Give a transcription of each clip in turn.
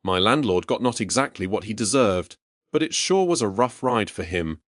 My landlord got not exactly what he deserved, but it sure was a rough ride for him.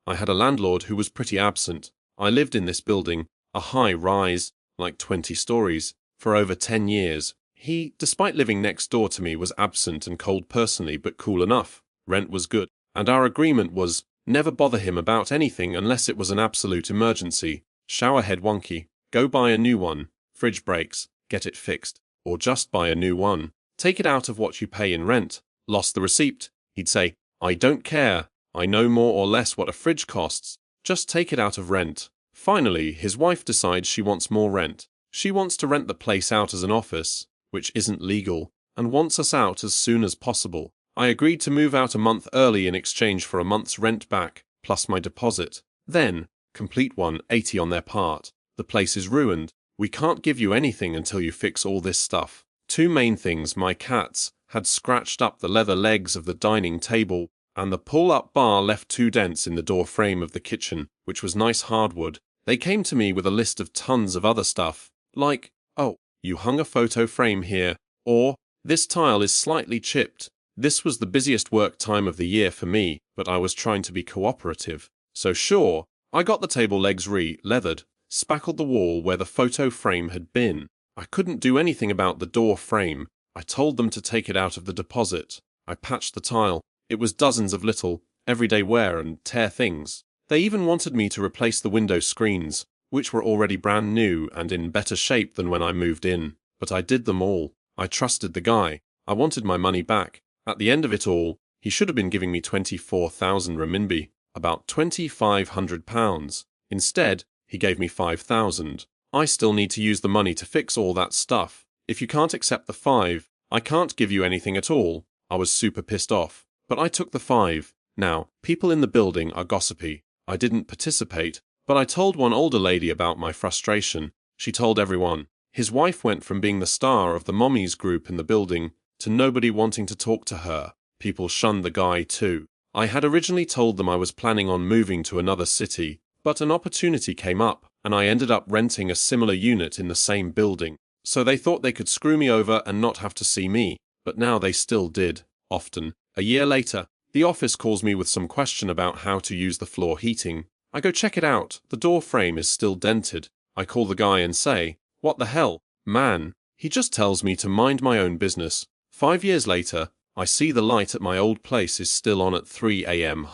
I had a landlord who was pretty absent. I lived in this building, a high rise, like 20 stories, for over 10 years. He, despite living next door to me, was absent and cold personally, but cool enough. Rent was good, and our agreement was never bother him about anything unless it was an absolute emergency. Shower head wonky, go buy a new one. Fridge breaks, get it fixed. Or just buy a new one. Take it out of what you pay in rent. Lost the receipt. He'd say, I don't care. I know more or less what a fridge costs. Just take it out of rent. Finally, his wife decides she wants more rent. She wants to rent the place out as an office, which isn't legal, and wants us out as soon as possible. I agreed to move out a month early in exchange for a month's rent back, plus my deposit. Then, complete 180 on their part. The place is ruined. We can't give you anything until you fix all this stuff. Two main things: my cats had scratched up the leather legs of the dining table, and the pull-up bar left 2 dents in the door frame of the kitchen, which was nice hardwood. They came to me with a list of tons of other stuff, like, oh, you hung a photo frame here, or, this tile is slightly chipped. This was the busiest work time of the year for me, but I was trying to be cooperative. So sure, I got the table legs re-leathered, spackled the wall where the photo frame had been. I couldn't do anything about the door frame. I told them to take it out of the deposit. I patched the tile. It was dozens of little, everyday wear and tear things. They even wanted me to replace the window screens, which were already brand new and in better shape than when I moved in. But I did them all. I trusted the guy. I wanted my money back. At the end of it all, he should have been giving me 24,000 renminbi, about £2,500. Instead, he gave me 5,000. I still need to use the money to fix all that stuff. If you can't accept the 5, I can't give you anything at all. I was super pissed off, but I took the 5. Now, people in the building are gossipy. I didn't participate, but I told one older lady about my frustration. She told everyone. His wife went from being the star of the mommies group in the building to nobody wanting to talk to her. People shunned the guy too. I had originally told them I was planning on moving to another city, but an opportunity came up, and I ended up renting a similar unit in the same building. So they thought they could screw me over and not have to see me, but now they still did, often. A year later, the office calls me with some question about how to use the floor heating. I go check it out. The door frame is still dented. I call the guy and say, what the hell, man? He just tells me to mind my own business. 5 years later, I see the light at my old place is still on at 3 a.m.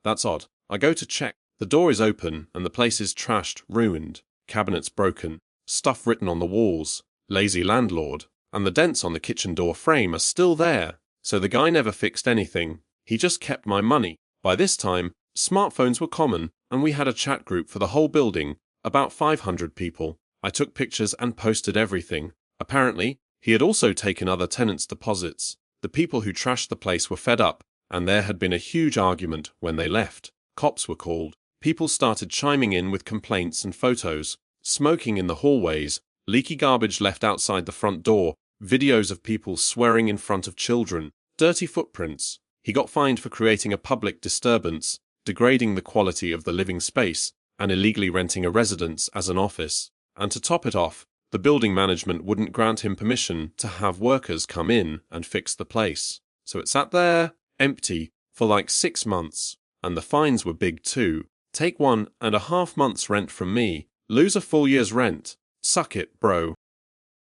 That's odd. I go to check. The door is open, and the place is trashed, ruined. Cabinets broken. Stuff written on the walls. Lazy landlord. And the dents on the kitchen door frame are still there. So the guy never fixed anything. He just kept my money. By this time, smartphones were common, and we had a chat group for the whole building, about 500 people. I took pictures and posted everything. Apparently, he had also taken other tenants' deposits. The people who trashed the place were fed up, and there had been a huge argument when they left. Cops were called. People started chiming in with complaints and photos. Smoking in the hallways, leaky garbage left outside the front door, videos of people swearing in front of children, dirty footprints. He got fined for creating a public disturbance, degrading the quality of the living space, and illegally renting a residence as an office. And to top it off, the building management wouldn't grant him permission to have workers come in and fix the place. So it sat there, empty, for like 6 months. And the fines were big too. Take 1.5 months rent from me, lose a full year's rent. Suck it, bro.